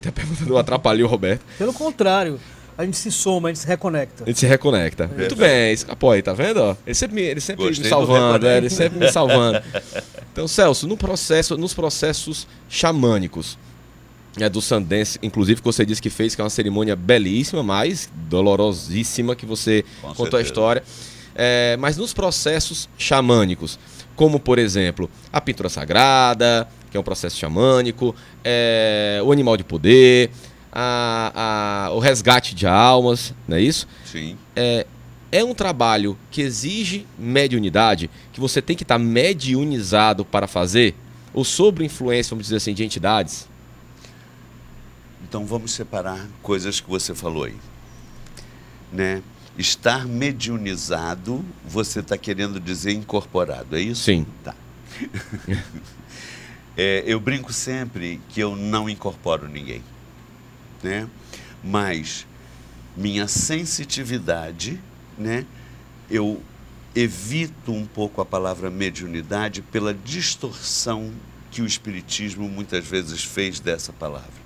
a pergunta não atrapalhou o Roberto. Pelo contrário, a gente se soma, a gente se reconecta. A gente se reconecta. Muito bem, apoia, tá vendo? Ó? Ele sempre me salvando, ele sempre me salvando. Então, Celso, nos processos xamânicos do Sundance, inclusive, que você disse que fez, que é uma cerimônia belíssima, mas dolorosíssima, que você contou a história. Mas nos processos xamânicos, como, por exemplo, a pintura sagrada, que é um processo xamânico, o animal de poder, o resgate de almas, não é isso? Sim. É um trabalho que exige mediunidade, que você tem que estar mediunizado para fazer, ou sob influência, vamos dizer assim, de entidades? Então vamos separar coisas que você falou aí, né? Estar mediunizado, você está querendo dizer incorporado, é isso? Sim. Tá. Eu brinco sempre que eu não incorporo ninguém, né? Mas minha sensitividade, né? Eu evito um pouco a palavra mediunidade pela distorção que o Espiritismo muitas vezes fez dessa palavra.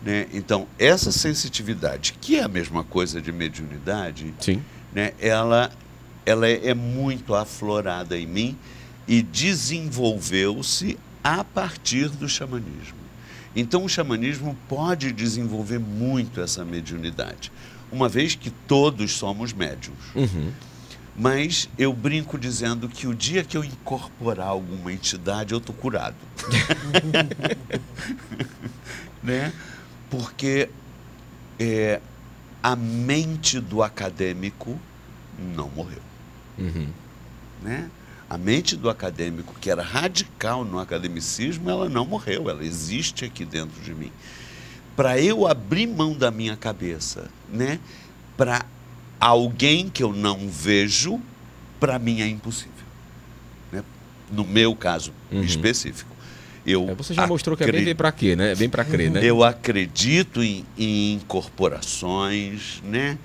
Né? Então, essa sensitividade, que é a mesma coisa de mediunidade, Sim. né? Ela é muito aflorada em mim e desenvolveu-se a partir do xamanismo. Então, o xamanismo pode desenvolver muito essa mediunidade, uma vez que todos somos médiuns. Uhum. Mas eu brinco dizendo que o dia que eu incorporar alguma entidade, eu estou curado. Né? Porque a mente do acadêmico não morreu. Uhum. Né? A mente do acadêmico, que era radical no academicismo, ela não morreu, ela existe aqui dentro de mim. Para eu abrir mão da minha cabeça, né, para alguém que eu não vejo, para mim é impossível. Né? No meu caso específico. Você já mostrou que é bem vem para quê, né? Bem para crer, né? Eu acredito em incorporações, né?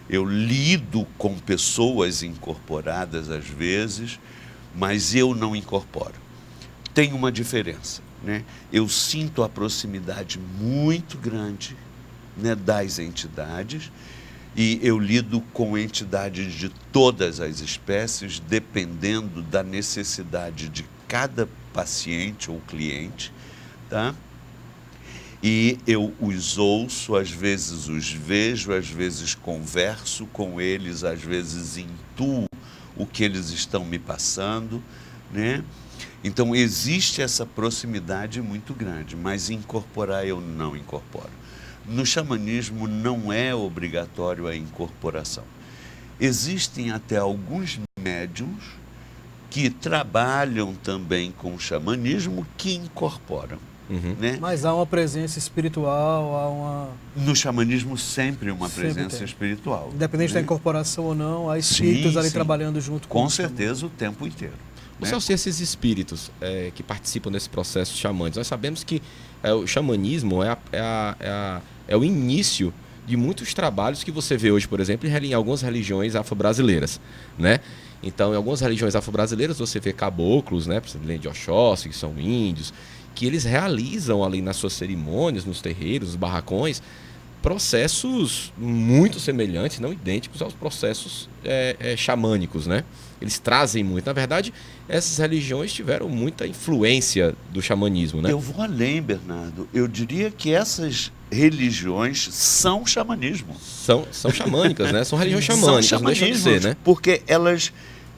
Eu lido com pessoas incorporadas às vezes, mas eu não incorporo. Tem uma diferença, né? Eu sinto a proximidade muito grande, né, das entidades, e eu lido com entidades de todas as espécies, dependendo da necessidade de cada paciente ou cliente, tá? E eu os ouço, às vezes os vejo, às vezes converso com eles, às vezes intuo o que eles estão me passando, né? Então existe essa proximidade muito grande, mas incorporar eu não incorporo. No xamanismo não é obrigatório a incorporação. Existem até alguns médiuns que trabalham também com o xamanismo que incorporam. Né? Mas há uma presença espiritual, há uma... No xamanismo sempre uma presença espiritual. Independente da incorporação ou não, há espíritos ali trabalhando junto com Com certeza o tempo inteiro. Né? São esses espíritos que participam desse processo xamânico. Nós sabemos que o xamanismo é o início de muitos trabalhos que você vê hoje, por exemplo, em algumas religiões afro-brasileiras, né? Então, em algumas religiões afro-brasileiras você vê caboclos, né, de Oxóssi, que são índios, que eles realizam ali nas suas cerimônias, nos terreiros, nos barracões, processos muito semelhantes, não idênticos aos processos xamânicos, né? Eles trazem muito. Na verdade, essas religiões tiveram muita influência do xamanismo, né? Eu vou além, Bernardo. Eu diria que essas religiões são xamanismo. São xamânicas, né? São religiões xamânicas, não deixa de ser, né? Porque elas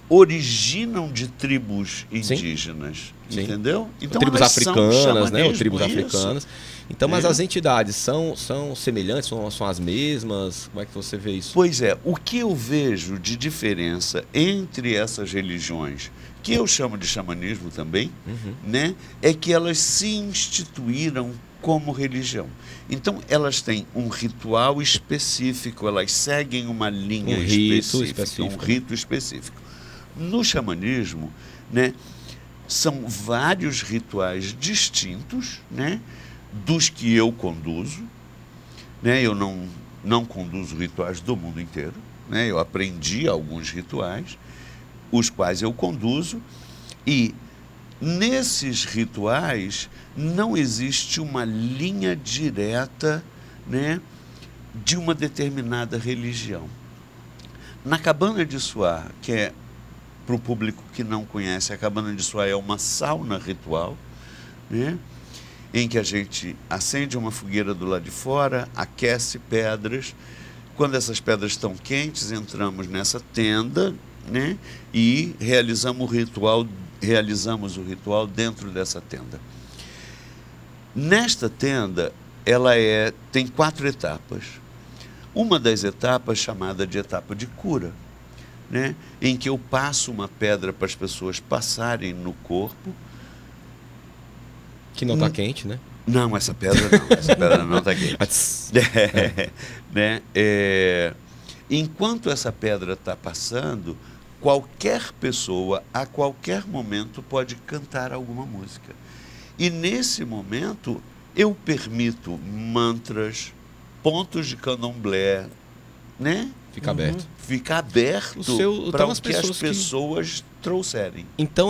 originam de tribos indígenas, Sim. Entendeu? Então, tribos africanas, né? Ou tribos isso. africanas. Então, mas as entidades são semelhantes, são as mesmas? Como é que você vê isso? Pois é, o que eu vejo de diferença entre essas religiões, que eu chamo de xamanismo também, né, é que elas se instituíram como religião. Então, elas têm um ritual específico, elas seguem uma linha específica, um rito específico. No xamanismo, né, são vários rituais distintos, né, dos que eu conduzo, né, eu não conduzo rituais do mundo inteiro, né, eu aprendi alguns rituais, os quais eu conduzo, e nesses rituais não existe uma linha direta, né, de uma determinada religião. Na Cabana de Suá, que é, para o público que não conhece, a Cabana de Suá é uma sauna ritual, né, em que a gente acende uma fogueira do lado de fora, aquece pedras. Quando essas pedras estão quentes, entramos nessa tenda, né, e realizamos o ritual dentro dessa tenda. Nesta tenda, ela tem 4 etapas. Uma das etapas chamada de etapa de cura, né, em que eu passo uma pedra para as pessoas passarem no corpo. Que não está quente, né? Não, essa pedra não está quente. Né? Enquanto essa pedra está passando, qualquer pessoa, a qualquer momento, pode cantar alguma música. E nesse momento, eu permito mantras, pontos de candomblé, né? Fica aberto. Fica aberto para o que as pessoas trouxerem. Então,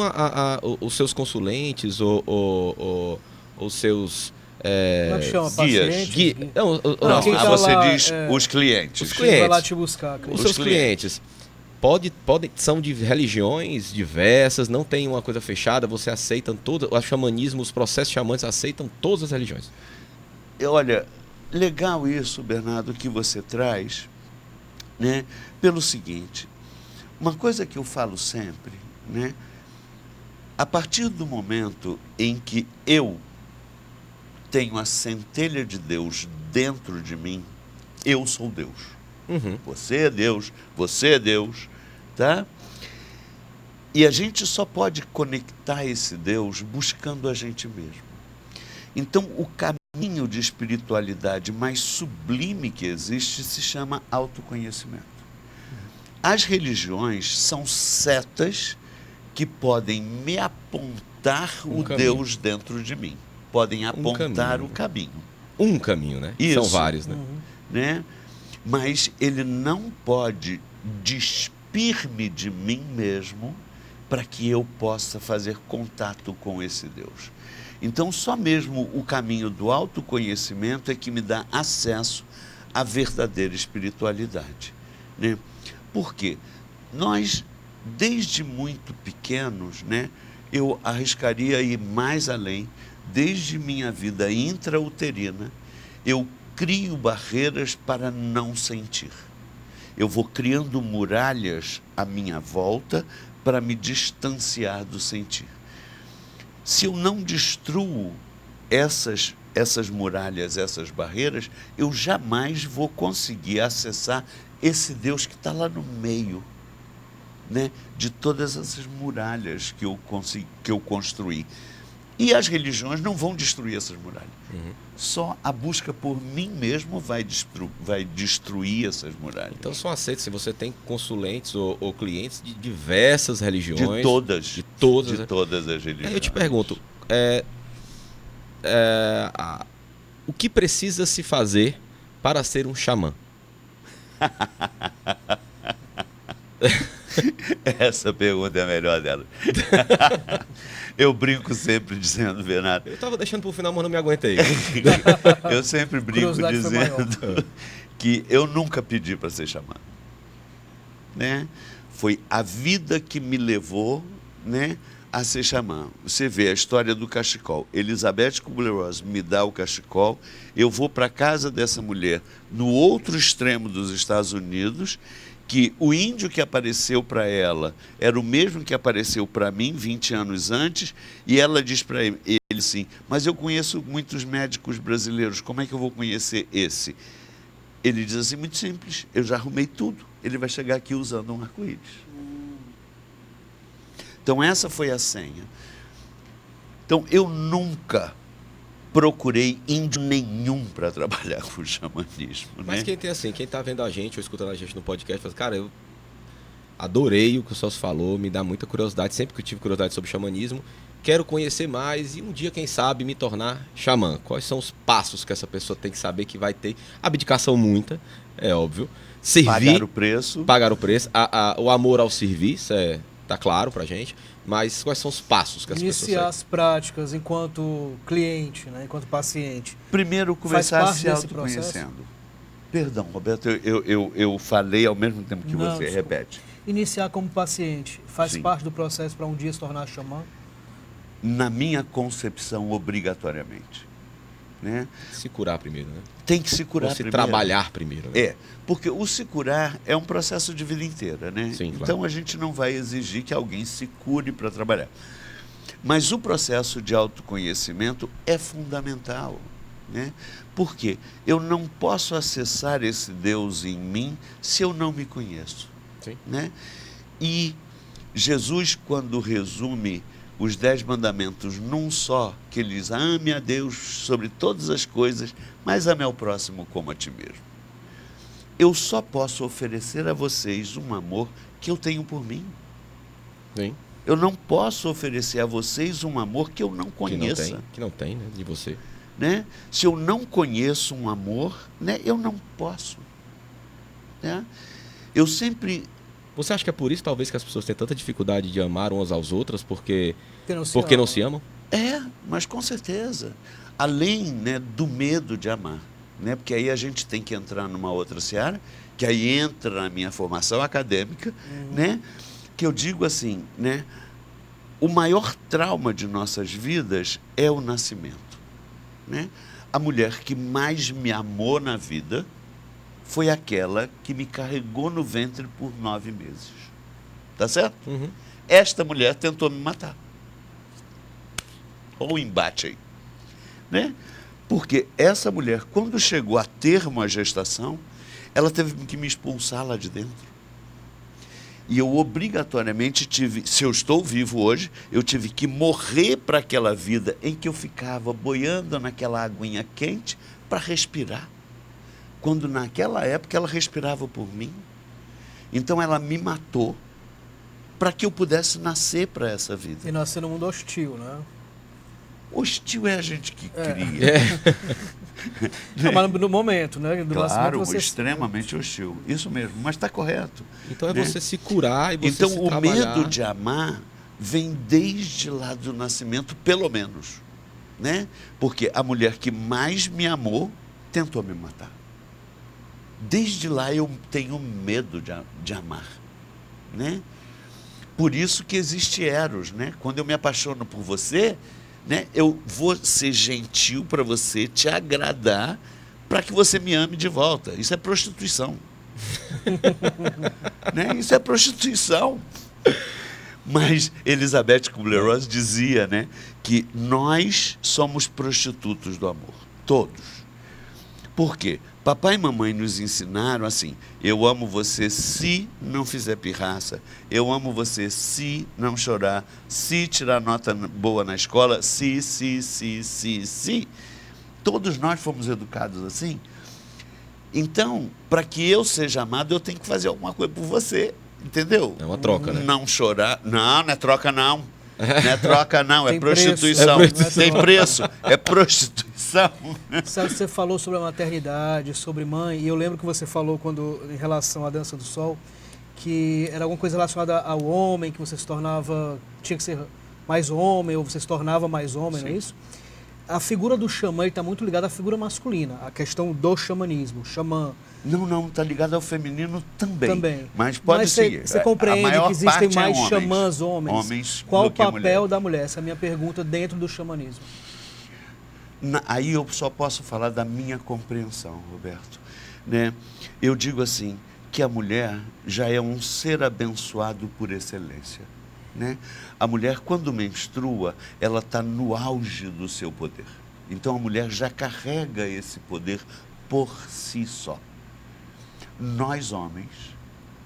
os seus consulentes, os seus... Como é que chama? Guias. Pacientes? Não, você lá, diz os clientes. Os clientes. Vai lá te buscar. Os seus clientes. São de religiões diversas, não tem uma coisa fechada, você aceita todas, o xamanismo, os processos xamânicos aceitam todas as religiões. Olha, legal isso, Bernardo, que você traz, né? Pelo seguinte, uma coisa que eu falo sempre, né? A partir do momento em que eu tenho a centelha de Deus dentro de mim, eu sou Deus. Uhum. Você é Deus, tá? E a gente só pode conectar esse Deus buscando a gente mesmo. Então, o caminho de espiritualidade mais sublime que existe se chama autoconhecimento. As religiões são setas que podem me apontar o Deus dentro de mim. Podem apontar o caminho. Um caminho, né? Isso. São vários, né? Né? Mas ele não pode despir-me de mim mesmo para que eu possa fazer contato com esse Deus. Então, só mesmo o caminho do autoconhecimento é que me dá acesso à verdadeira espiritualidade, né? Por quê? Nós, desde muito pequenos, né, eu arriscaria ir mais além, desde minha vida intrauterina, eu crio barreiras para não sentir. Eu vou criando muralhas à minha volta para me distanciar do sentir. Se eu não destruo essas muralhas, essas barreiras, eu jamais vou conseguir acessar esse Deus que está lá no meio, né, de todas essas muralhas que eu construí. E as religiões não vão destruir essas muralhas. Uhum. Só a busca por mim mesmo vai destruir essas muralhas. Então são aceitos, se você tem consulentes ou clientes de diversas religiões. De todas. De todas. De todas as religiões. Eu te pergunto, o que precisa se fazer para ser um xamã? Essa pergunta é a melhor dela. Eu brinco sempre dizendo, Bernardo. Eu estava deixando para o final, mas não me aguentei. Eu sempre brinco dizendo que eu nunca pedi para ser xamã, né? Foi a vida que me levou, né, a ser xamã. Você vê a história do cachecol. Elizabeth Kubler-Ross me dá o cachecol, eu vou para a casa dessa mulher, no outro extremo dos Estados Unidos, que o índio que apareceu para ela era o mesmo que apareceu para mim 20 anos antes, e ela diz para ele assim, mas eu conheço muitos médicos brasileiros, como é que eu vou conhecer esse? Ele diz assim, muito simples, eu já arrumei tudo, ele vai chegar aqui usando um arco-íris. Então essa foi a senha. Então eu nunca procurei índio nenhum para trabalhar com o xamanismo. Mas né? quem tem assim, quem está vendo a gente ou escutando a gente no podcast, fala, cara, eu adorei o que o Celso falou, me dá muita curiosidade, sempre que eu tive curiosidade sobre xamanismo, quero conhecer mais e um dia, quem sabe, me tornar xamã. Quais são os passos que essa pessoa tem que saber que vai ter? Abdicação muita, é óbvio. Servir, pagar o preço. Pagar o preço. O amor ao serviço, tá claro pra gente. Mas quais são os passos que as pessoas Iniciar seguem? as práticas enquanto cliente, né, enquanto paciente. Primeiro, Faz começar parte se desse autoconhecendo. Perdão, Roberto, eu falei ao mesmo tempo que Não, você. desculpa. Repete. Iniciar como paciente faz Sim. parte do processo para um dia se tornar xamã? Na minha concepção, obrigatoriamente. Né? Se curar primeiro, né? Tem que se curar Ou se primeiro. trabalhar primeiro, né? É, porque o se curar é um processo de vida inteira, né? Sim, claro. Então a gente não vai exigir que alguém se cure para trabalhar. Mas o processo de autoconhecimento é fundamental, né? Por quê? Eu não posso acessar esse Deus em mim se eu não me conheço, Sim. né? E Jesus, quando resume os 10 mandamentos num só, que ele diz: ame a Deus sobre todas as coisas, mas ame ao próximo como a ti mesmo. Eu só posso oferecer a vocês um amor que eu tenho por mim. Sim. Eu não posso oferecer a vocês um amor que eu não conheça. Que não tem, né? De você. Né? Se eu não conheço um amor, né, eu não posso. Né? Eu sempre... Você acha que é por isso, talvez, que as pessoas têm tanta dificuldade de amar umas às outras porque não se se amam? É, mas com certeza. Além, né, do medo de amar. Né? Porque aí a gente tem que entrar numa outra seara, que aí entra na minha formação acadêmica, né? Que eu digo assim, né? O maior trauma de nossas vidas é o nascimento. Né? A mulher que mais me amou na vida foi aquela que me carregou no ventre por 9 meses. Tá certo? Uhum. Esta mulher tentou me matar. Olha o embate aí. Né? Porque essa mulher, quando chegou a termo a gestação, ela teve que me expulsar lá de dentro. E eu obrigatoriamente tive, se eu estou vivo hoje, eu tive que morrer para aquela vida em que eu ficava boiando naquela aguinha quente para respirar. Quando naquela época ela respirava por mim. Então ela me matou para que eu pudesse nascer para essa vida. E nascer num mundo hostil, né? Hostil é a gente que cria. Não, mas no momento, né? Do Claro, nascimento você... extremamente hostil. Isso mesmo, mas está correto. Então é né? você se curar e você Então se o trabalhar. medo de amar vem desde lá do nascimento, pelo menos. Né? Porque a mulher que mais me amou tentou me matar. Desde lá eu tenho medo de amar. Né? Por isso que existe Eros. Né? Quando eu me apaixono por você, né, eu vou ser gentil para você, te agradar, para que você me ame de volta. Isso é prostituição. Né? Isso é prostituição. Mas Elizabeth Kubler-Ross dizia, né, que nós somos prostitutos do amor. Todos. Por quê? Papai e mamãe nos ensinaram assim: eu amo você se não fizer pirraça, eu amo você se não chorar, se tirar nota boa na escola, se. Todos nós fomos educados assim. Então, para que eu seja amado, eu tenho que fazer alguma coisa por você, entendeu? É uma troca, né? Não chorar. Não é troca não. Não é troca não, é Tem prostituição. preço. Tem preço, é prostituição. Sabe, você falou sobre a maternidade, sobre mãe, e eu lembro que você falou quando, em relação à dança do sol, que era alguma coisa relacionada ao homem, que você se tornava, tinha que ser mais homem, ou você se tornava mais homem, Sim. não é isso? A figura do xamã está muito ligada à figura masculina, a questão do xamanismo, xamã. Não, está ligado ao feminino também. Também. Mas pode ser. Você compreende que existem mais xamãs homens Qual do o que papel mulher. da mulher? Essa é a minha pergunta dentro do xamanismo. Aí eu só posso falar da minha compreensão, Roberto. Né? Eu digo assim, que a mulher já é um ser abençoado por excelência. Né? A mulher, quando menstrua, ela está no auge do seu poder. Então a mulher já carrega esse poder por si só. Nós, homens,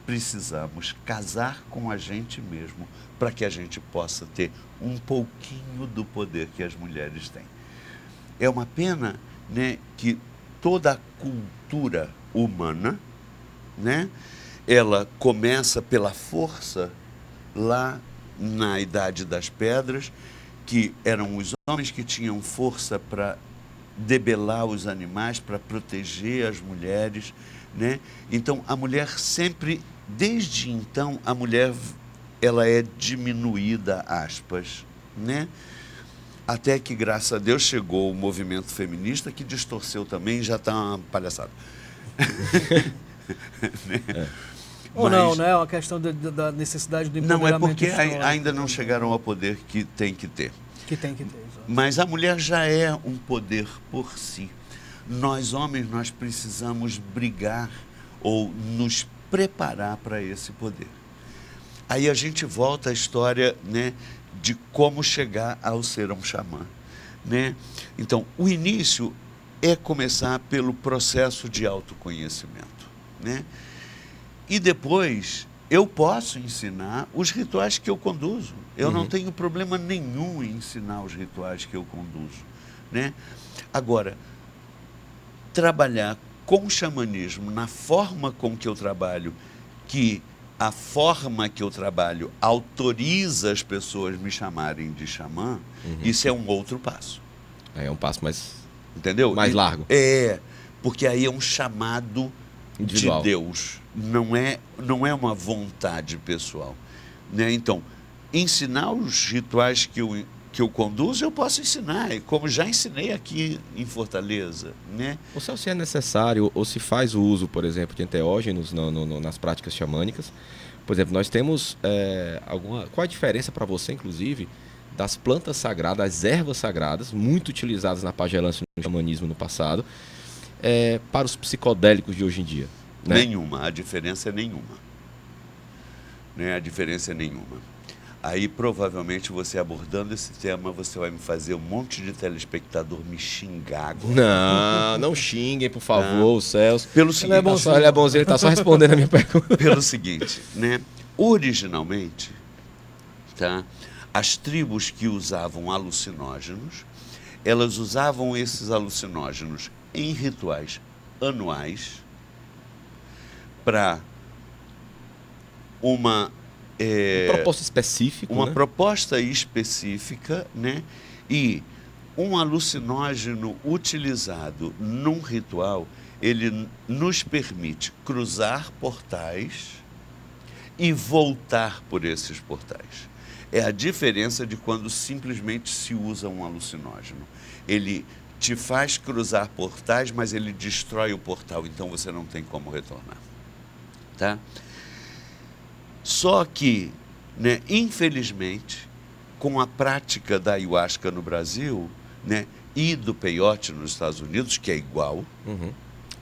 precisamos casar com a gente mesmo para que a gente possa ter um pouquinho do poder que as mulheres têm. É uma pena, né, que toda a cultura humana, né, ela começa pela força lá na Idade das Pedras, que eram os homens que tinham força para debelar os animais, para proteger as mulheres, né? Então, a mulher sempre, desde então, a mulher ela é diminuída, aspas, né? Até que, graças a Deus, chegou o movimento feminista que distorceu também e já está uma palhaçada. Né? Ou não, né? É uma questão da necessidade do Não, é empoderamento porque histórico. ainda não chegaram ao poder que tem que ter. Que tem que ter, exato. Mas a mulher já é um poder por si. Nós, homens, nós precisamos brigar ou nos preparar para esse poder. Aí a gente volta à história, né, de como chegar ao ser um xamã, né? Então, o início é começar pelo processo de autoconhecimento, né? E depois eu posso ensinar os rituais que eu conduzo. Eu não tenho problema nenhum em ensinar os rituais que eu conduzo, né? Agora, trabalhar com o xamanismo na forma com que eu trabalho, que a forma que eu trabalho autoriza as pessoas me chamarem de xamã, isso é um outro passo. É um passo mais, entendeu? mais largo. É, porque aí é um chamado Individual. de Deus, não é uma vontade pessoal, né? Então, ensinar os rituais que eu conduzo, eu posso ensinar, como já ensinei aqui em Fortaleza, né? Ou se é necessário, ou se faz o uso, por exemplo, de enteógenos nas práticas xamânicas. Por exemplo, nós temos qual a diferença para você, inclusive, das plantas sagradas, as ervas sagradas, muito utilizadas na pagelância e no xamanismo no passado, para os psicodélicos de hoje em dia? Né? Nenhuma, a diferença é nenhuma. Né? A diferença é nenhuma. Aí, provavelmente, você abordando esse tema, você vai me fazer um monte de telespectador me xingar agora. Não xinguem, por favor, o Celso. Pelo seguinte, ele é bonzinho, ele está só respondendo a minha pergunta. Pelo seguinte, né? Originalmente, tá? As tribos que usavam alucinógenos, elas usavam esses alucinógenos em rituais anuais para uma proposta específica, uma né? proposta específica, né? E um alucinógeno utilizado num ritual, ele nos permite cruzar portais e voltar por esses portais. É a diferença de quando simplesmente se usa um alucinógeno. Ele te faz cruzar portais, mas ele destrói o portal, então você não tem como retornar. Tá? Só que, né, infelizmente, com a prática da ayahuasca no Brasil, né, e do peyote nos Estados Unidos, que é igual.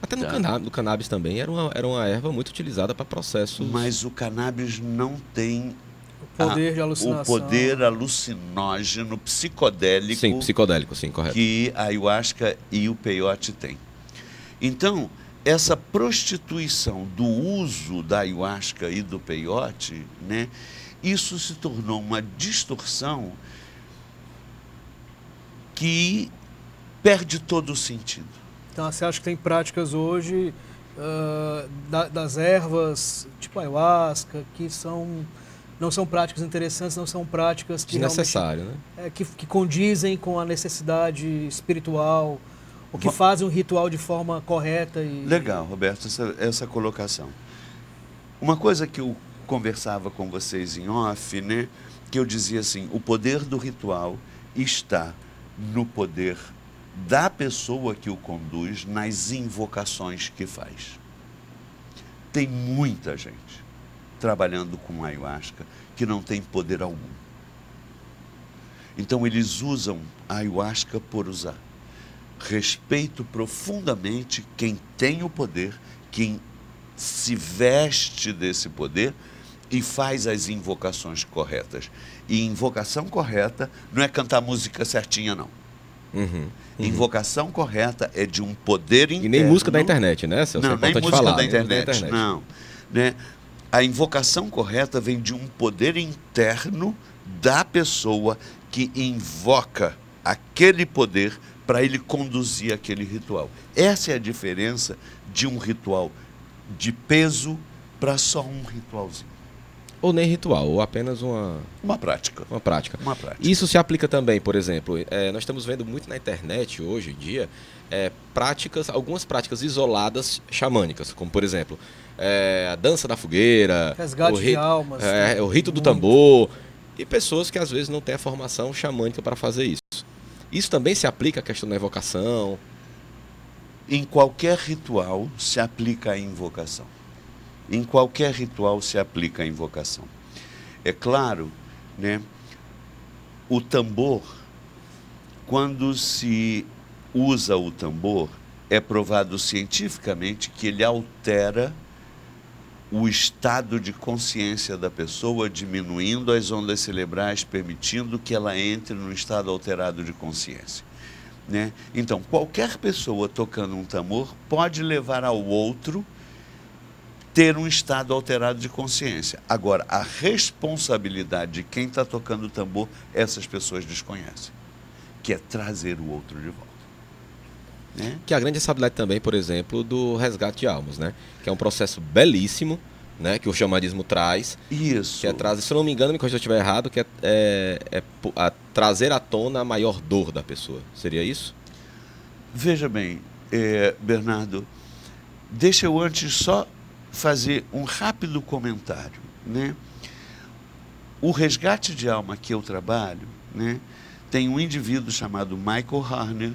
Até no cannabis também era uma erva muito utilizada para processos. Mas o cannabis não tem O poder de alucinação. o poder alucinógeno, psicodélico. Sim, psicodélico, sim, correto. Que a ayahuasca e o peyote têm. Então, essa prostituição do uso da ayahuasca e do peyote, né, isso se tornou uma distorção que perde todo o sentido. Então, você acha que tem práticas hoje das ervas, tipo ayahuasca, que não são práticas interessantes, não são práticas que desnecessário, né? Que condizem com a necessidade espiritual, ou que fazem um ritual de forma correta. Legal, Roberto, essa colocação. Uma coisa que eu conversava com vocês em off, né, que eu dizia assim, o poder do ritual está no poder da pessoa que o conduz, nas invocações que faz. Tem muita gente trabalhando com ayahuasca que não tem poder algum. Então eles usam a ayahuasca por usar. Respeito profundamente quem tem o poder, quem se veste desse poder e faz as invocações corretas. E invocação correta não é cantar música certinha, não. Invocação correta é de um poder interno. E nem música da internet, né, Celso? Não, nem música falar, da internet, não. Né? A invocação correta vem de um poder interno da pessoa que invoca aquele poder para ele conduzir aquele ritual. Essa é a diferença de um ritual de peso para só um ritualzinho. Ou nem ritual, ou apenas Uma prática. uma prática. Uma prática. Isso se aplica também, por exemplo, nós estamos vendo muito na internet hoje em dia algumas práticas isoladas xamânicas, como por exemplo, a dança da fogueira, Resgate de almas. o rito do Muito. tambor, e pessoas que às vezes não têm a formação xamânica para fazer isso. Isso também se aplica à questão da evocação. Em qualquer ritual se aplica a invocação. Em qualquer ritual se aplica a invocação. É claro, né, o tambor, quando se usa o tambor, é provado cientificamente que ele altera o estado de consciência da pessoa, diminuindo as ondas cerebrais, permitindo que ela entre num estado alterado de consciência. Né? Então, qualquer pessoa tocando um tambor pode levar ao outro ter um estado alterado de consciência. Agora, a responsabilidade de quem está tocando o tambor, essas pessoas desconhecem, que é trazer o outro de volta. Né? Que é a grande responsabilidade também, por exemplo, do resgate de almas, né? Que é um processo belíssimo, né? Que o xamanismo traz. Isso. Que é trazer, se eu não me engano, me corrija se eu estiver errado, que é trazer à tona a maior dor da pessoa. Seria isso? Veja bem, Bernardo, deixa eu antes só fazer um rápido comentário. Né? O resgate de alma que eu trabalho, né, tem um indivíduo chamado Michael Harner,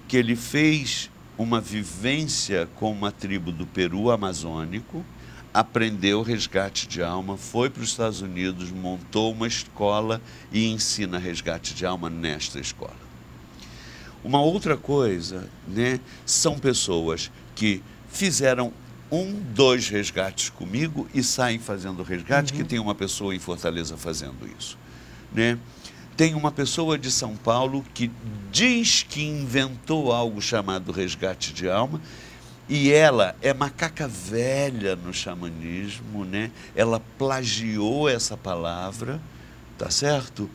que ele fez uma vivência com uma tribo do Peru amazônico, aprendeu resgate de alma, foi para os Estados Unidos, montou uma escola e ensina resgate de alma nesta escola. Uma outra coisa, né, são pessoas que fizeram 2 resgates comigo e saem fazendo resgate, que tem uma pessoa em Fortaleza fazendo isso. Né? Tem uma pessoa de São Paulo que diz que inventou algo chamado resgate de alma, e ela é macaca velha no xamanismo, né? Ela plagiou essa palavra, tá certo?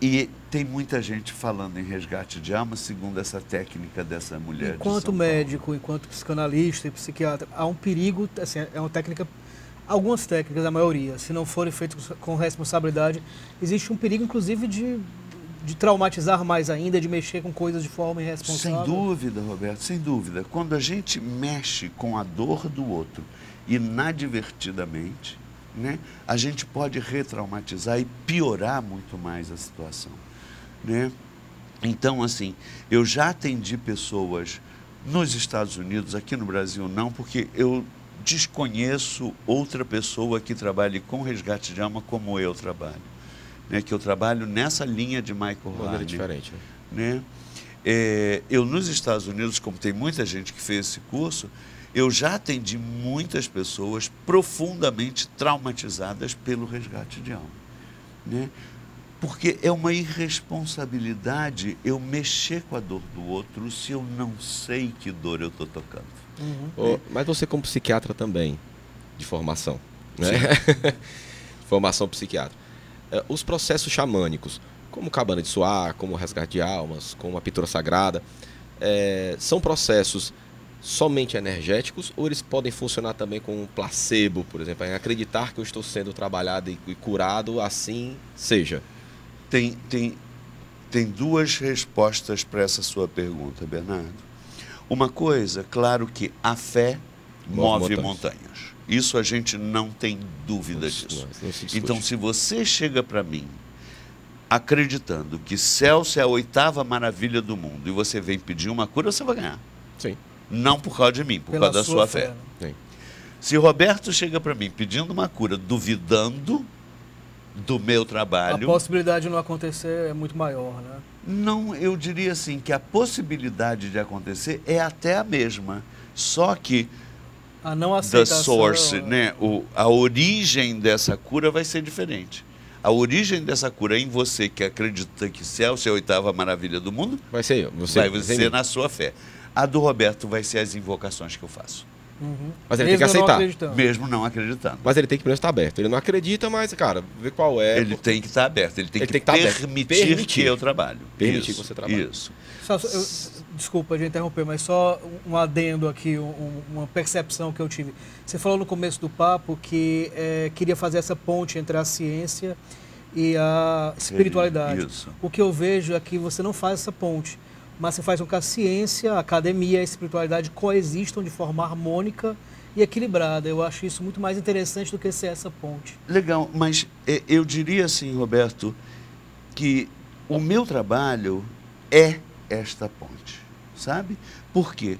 E tem muita gente falando em resgate de alma segundo essa técnica dessa mulher. Enquanto médico, enquanto psicanalista e psiquiatra, há um perigo, assim, é uma técnica, algumas técnicas, a maioria, se não forem feitas com responsabilidade, existe um perigo, inclusive, de traumatizar mais ainda, de mexer com coisas de forma irresponsável. Sem dúvida, Roberto, sem dúvida. Quando a gente mexe com a dor do outro inadvertidamente, né, a gente pode retraumatizar e piorar muito mais a situação. Né? Então, assim, eu já atendi pessoas nos Estados Unidos, aqui no Brasil não, porque eu desconheço outra pessoa que trabalhe com resgate de alma como eu trabalho. Né, que eu trabalho nessa linha de Michael Harner. Diferente, né? Eu nos Estados Unidos, como tem muita gente que fez esse curso, eu já atendi muitas pessoas profundamente traumatizadas pelo resgate de alma. Né? Porque é uma irresponsabilidade eu mexer com a dor do outro se eu não sei que dor eu estou tocando. Mas você como psiquiatra também, de formação, né? Formação psiquiatra. Os processos xamânicos, como cabana de suar, como resgate de almas, como a pintura sagrada, são processos somente energéticos ou eles podem funcionar também com um placebo, por exemplo, em acreditar que eu estou sendo trabalhado e curado, assim seja? Tem 2 respostas para essa sua pergunta, Bernardo. Uma coisa, claro que a fé move montanhas. Isso a gente não tem dúvida disso. Então, se você chega para mim acreditando que Celso é a 8ª maravilha do mundo e você vem pedir uma cura, você vai ganhar. Sim. Não por causa de mim, por causa da sua fé. Sim. Se Roberto chega para mim pedindo uma cura, duvidando do meu trabalho... A possibilidade de não acontecer é muito maior, né? Não, eu diria assim, que a possibilidade de acontecer é até a mesma. Só que a não aceitação, the source, né? A origem dessa cura vai ser diferente. A origem dessa cura em você que acredita que Celso é a 8ª maravilha do mundo, vai ser na sua fé. A do Roberto vai ser as invocações que eu faço. Mas ele tem que aceitar. Mesmo não acreditando. Mas ele tem que estar aberto. Ele não acredita, mas, cara, vê qual é. Ele tem que estar aberto. Ele tem que permitir que eu trabalho. Permitir que você trabalhe. Isso. desculpa de interromper, mas só um adendo aqui, uma percepção que eu tive. Você falou no começo do papo que queria fazer essa ponte entre a ciência e a espiritualidade. Isso. O que eu vejo é que você não faz essa ponte, mas você faz com que a ciência, a academia e a espiritualidade coexistam de forma harmônica e equilibrada. Eu acho isso muito mais interessante do que ser essa ponte. Legal, mas eu diria assim, Roberto, que o meu trabalho é esta ponte, sabe? Por quê?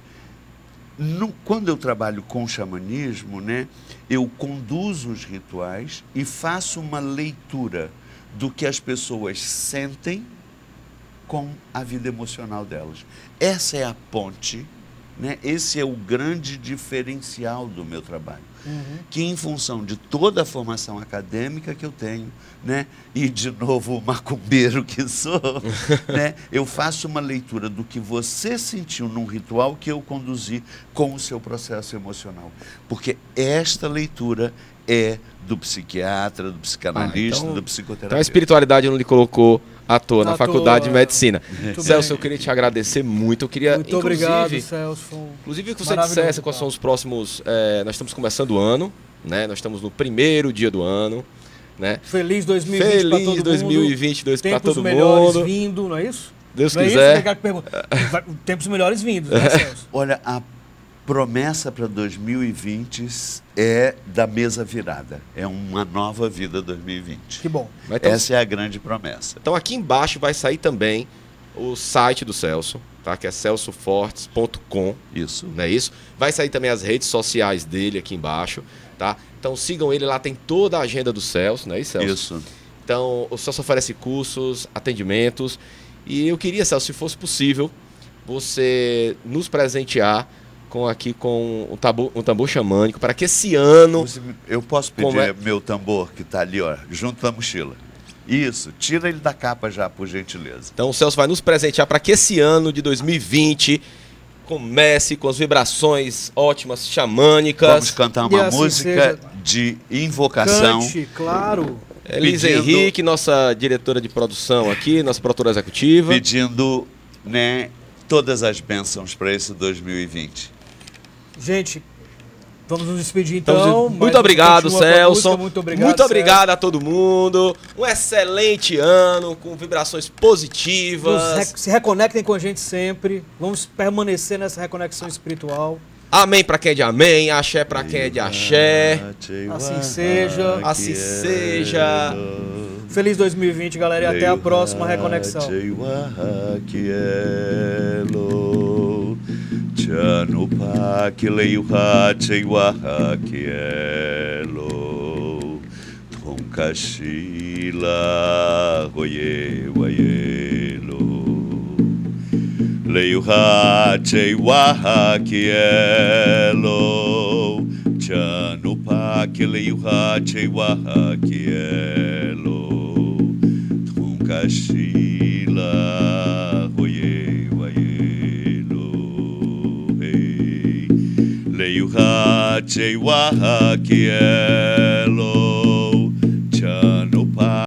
Quando eu trabalho com xamanismo, né, eu conduzo os rituais e faço uma leitura do que as pessoas sentem com a vida emocional delas. Essa é a ponte, né? Esse é o grande diferencial do meu trabalho. Que em função de toda a formação acadêmica que eu tenho, né, e de novo o macumbeiro que sou, né, eu faço uma leitura do que você sentiu num ritual que eu conduzi com o seu processo emocional. Porque esta leitura é do psiquiatra, do psicanalista, do psicoterapeuta. Então a espiritualidade não lhe colocou à toa na faculdade de medicina. Muito Celso, bem. eu queria te agradecer muito. Eu queria, Muito obrigado, Celso. Inclusive que você dissesse quais são os próximos... nós estamos começando o ano, né? Nós estamos no primeiro dia do ano, né? Feliz 2020 para todo mundo. Feliz 2022 para todo mundo. Tempos melhores vindo, não é isso? Deus não quiser. É isso? Tempos melhores vindos, né, Celso? Olha, a promessa para 2020 é da mesa virada. É uma nova vida 2020. Que bom. Essa é a grande promessa. Então aqui embaixo vai sair também o site do Celso, tá? Que é celsofortes.com. Isso. Não é isso? Vai sair também as redes sociais dele aqui embaixo, tá? Então sigam ele, lá tem toda a agenda do Celso, não é isso, Celso? Isso. Então o Celso oferece cursos, atendimentos. E eu queria, Celso, se fosse possível, você nos presentear com um tambor xamânico, para que esse ano... Eu posso pedir meu tambor, que está ali, ó, junto da mochila. Isso, tira ele da capa já, por gentileza. Então o Celso vai nos presentear para que esse ano de 2020 comece com as vibrações ótimas, xamânicas. Vamos cantar uma assim música de invocação. Cante, claro. Elisa Henrique, nossa diretora de produção aqui, nossa produtora executiva. Pedindo, né, todas as bênçãos para esse 2020. Gente, vamos nos despedir então. Muito obrigado, Celso. Muito obrigado, muito obrigado Celso. a todo mundo. Um excelente ano, com vibrações positivas. Se reconectem com a gente sempre. Vamos permanecer nessa reconexão espiritual. Amém para quem é de amém, axé para quem é de axé. Assim seja. Assim seja. Feliz 2020, galera, e até a próxima reconexão. Chanupa kileuha cheiwaha kielo Tonkashila hoye wayelo Leuha cheiwaha kielo Chanupa kileuha cheiwaha kielo Tonkashila hoye Leuha cheiwaha kielo